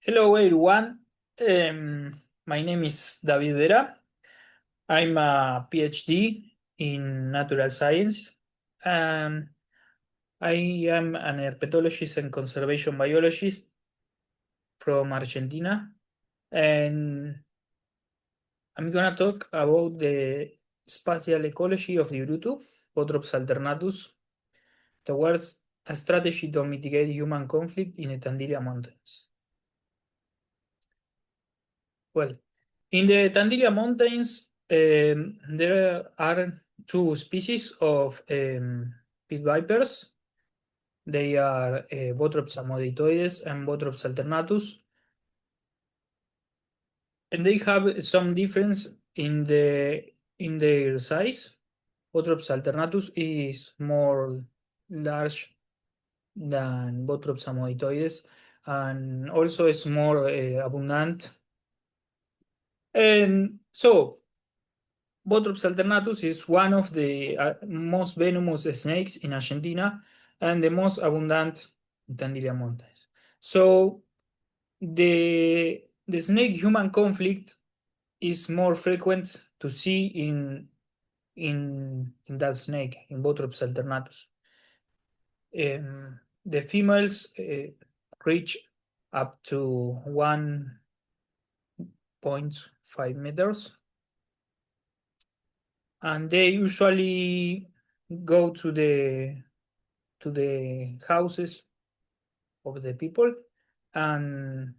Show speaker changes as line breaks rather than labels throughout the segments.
Hello everyone. My name is David Vera. I'm a PhD in natural science. And I am an herpetologist and conservation biologist from Argentina. And I'm gonna talk about the spatial ecology of the Urutu, Botrops alternatus, towards a strategy to mitigate human conflict in the Tandilia Mountains. Well, in the Tandilia Mountains, there are two species of pit vipers. They are Botrops amoditoides and Botrops alternatus, and they have some difference in their size. Botrops alternatus is more large than Botrops amoditoides, and also is more abundant. And so Botrops alternatus is one of the most venomous snakes in Argentina and the most abundant in Tandilia Mountains. So the snake-human conflict is more frequent to see in that snake, in Botrops alternatus. The females reach up to 1.5 meters, and they usually go to the houses of the people and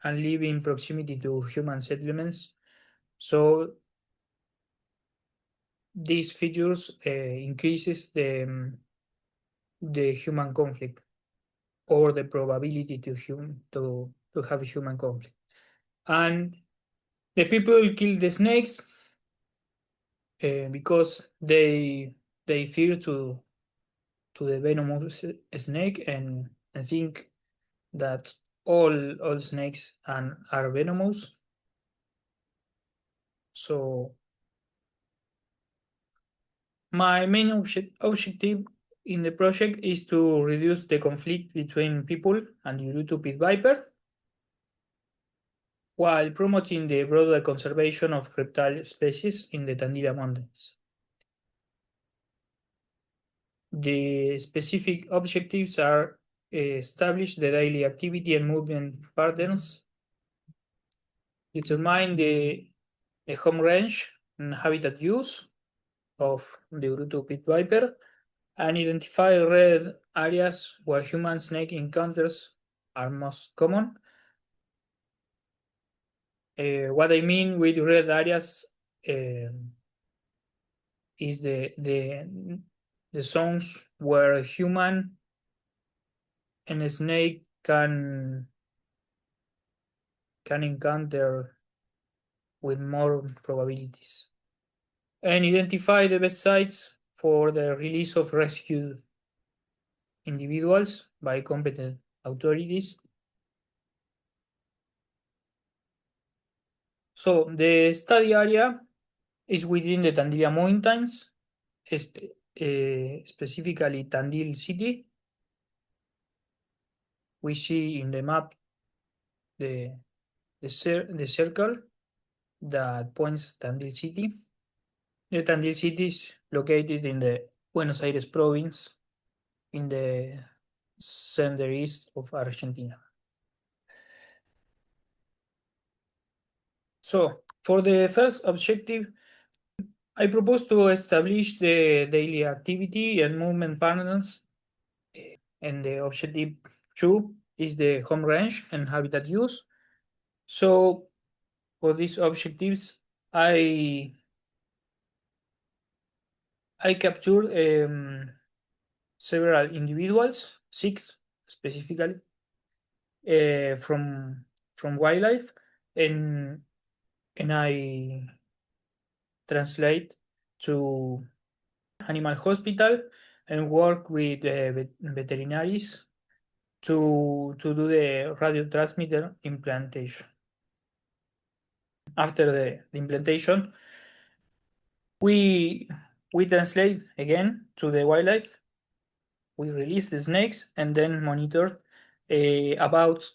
live in proximity to human settlements. So these features increases the human conflict, or the probability to have human conflict. And the people kill the snakes because they fear to the venomous snake, and I think that all snakes are venomous. So my main objective in the project is to reduce the conflict between people and the Urutu pit viper, while promoting the broader conservation of reptile species in the Tandilia Mountains. The specific objectives are establish the daily activity and movement patterns, determine the home range and habitat use of the Urutu pit viper, and identify red areas where human snake encounters are most common. What I mean with red areas is the zones where a human and a snake can encounter with more probabilities, and identify the best sites for the release of rescued individuals by competent authorities. So the study area is within the Tandilia Mountains, specifically Tandil city. We see in the map the circle that points Tandil city. The Tandil city is located in the Buenos Aires province, in the center east of Argentina. So for the first objective, I propose to establish the daily activity and movement patterns, and the objective 2 is the home range and habitat use. So for these objectives, I captured several individuals, 6 specifically, from wildlife, and I translate to animal hospital and work with veterinaries to do the radio transmitter implantation. After the implantation, we translate again to the wildlife. We release the snakes and then monitor about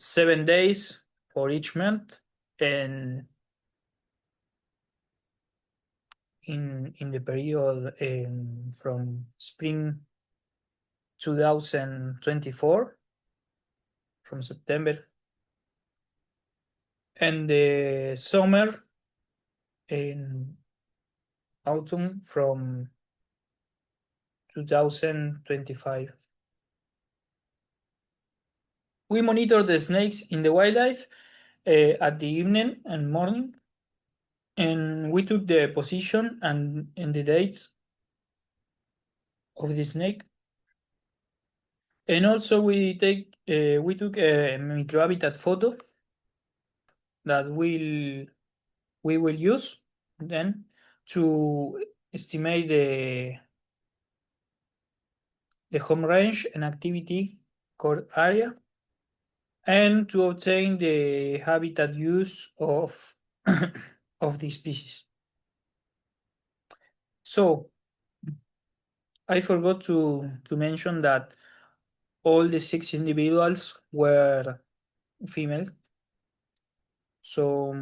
7 days for each month, and in the period from spring 2024, from September, and the summer in autumn from 2025. We monitor the snakes in the wildlife at the evening and morning, and we took the position and the date of the snake. And also we took a microhabitat photo that we will use then to estimate the home range and activity core area, and to obtain the habitat use of of the species. So I forgot to mention that all the 6 individuals were female. So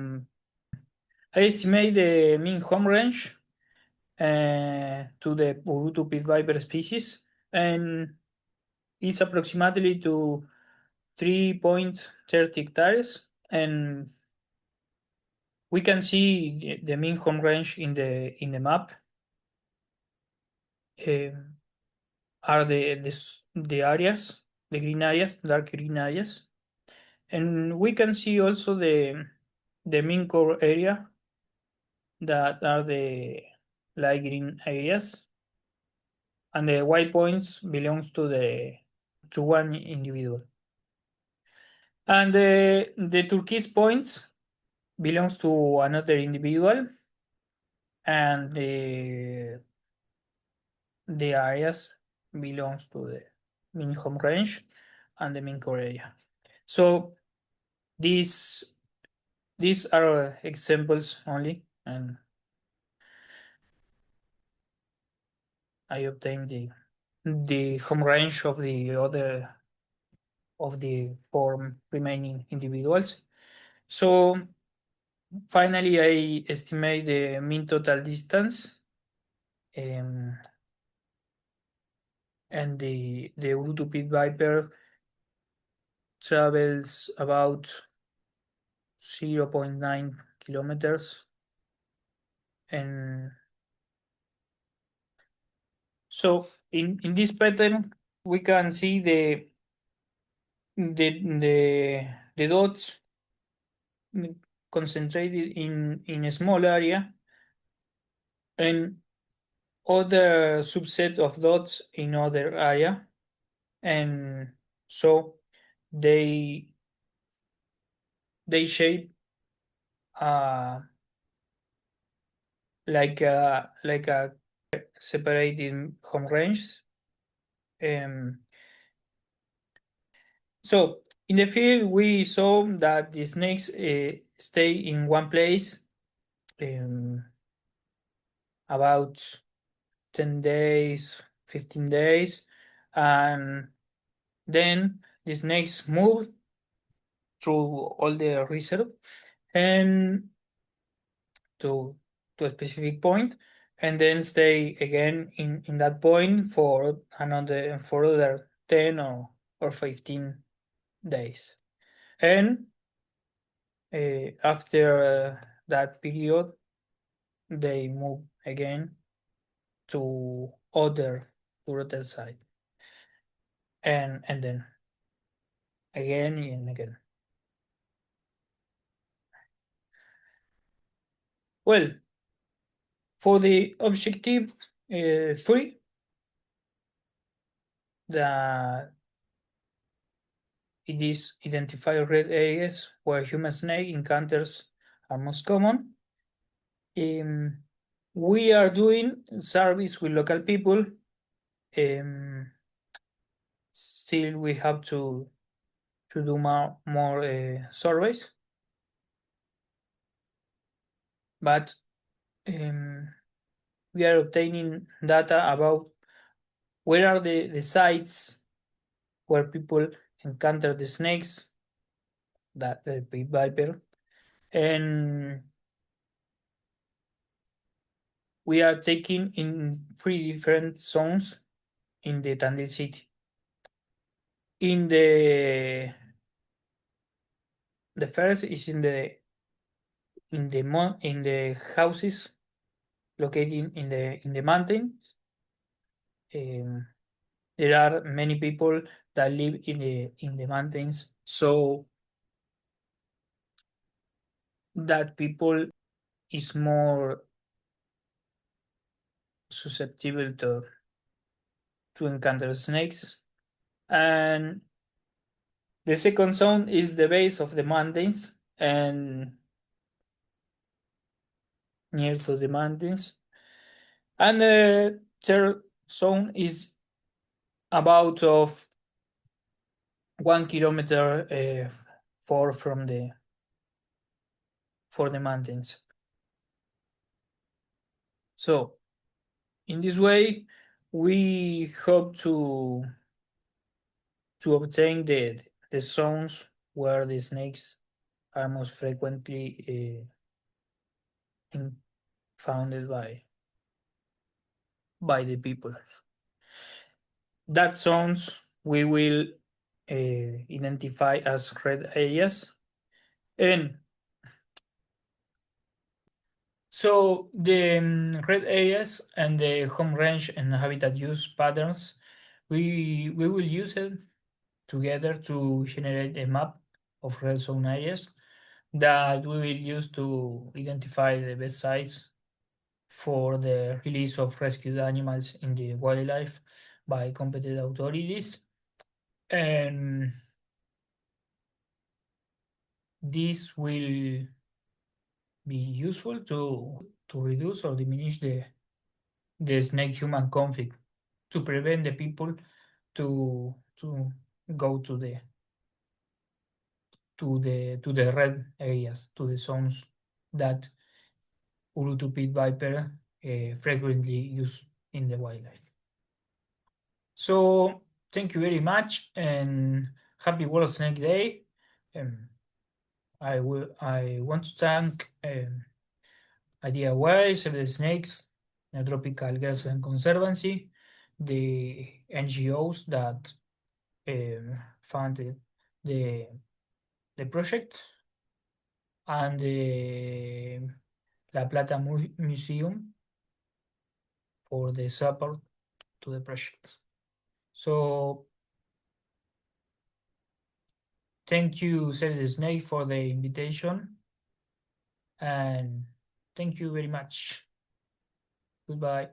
I estimate the mean home range to the Urutu pit viper species, and it's approximately to 3.30 hectares, and we can see the mean home range in the map. Are the areas, the green areas, dark green areas, and we can see also the mean core area, that are the light green areas, and the white points belongs to one individual, and the turquoise points belongs to another individual, and the areas belongs to the mean home range and the mean core area. So these these are examples only, and I obtained the home range of the four remaining individuals. So finally, I estimate the mean total distance, um, and the Urutu pit viper travels about 0.9 kilometers, and so in this pattern we can see the dots concentrated in a small area, and other subset of dots in other area, and so they shape uh, like a separated home range. Um, so in the field we saw that the snakes stay in one place about 10 days, 15 days, and then the snakes move through all the reserve and to a specific point, and then stay again in that point for other 10 or 15 days, and after that period they move again to other side, and then again and again. Well, for the objective 3, that it is identify red areas where human snake encounters are most common. We are doing surveys with local people. Still, we have to do more surveys, but we are obtaining data about where are the sites where people encounter the snakes, that the pit viper, and we are taking in 3 different zones in the Tandil city. In the first is in the houses located in the mountains. Um, there are many people that live in the mountains, so that people is more susceptible to encounter snakes. And the second zone is the base of the mountains and near to the mountains. And the third zone is about of 1 kilometer far from the mountains. So in this way, we hope to obtain the zones where the snakes are most frequently founded by the people. That zones we will identify as red areas. And so the red areas and the home range and habitat use patterns, we will use it together to generate a map of red zone areas that we will use to identify the best sites for the release of rescued animals in the wildlife by competent authorities. And this will be useful to reduce or diminish the snake human conflict, to prevent the people to go to the red areas, to the zones that Urutu pit viper frequently use in the wildlife. So thank you very much and happy World Snake Day. I want to thank Idea Wise, Save the Snakes, Tropical Girls and Conservancy, the NGOs that funded the the project, and the La Plata Museum for the support to the project. So thank you, Save the Snake, for the invitation, and thank you very much. Goodbye.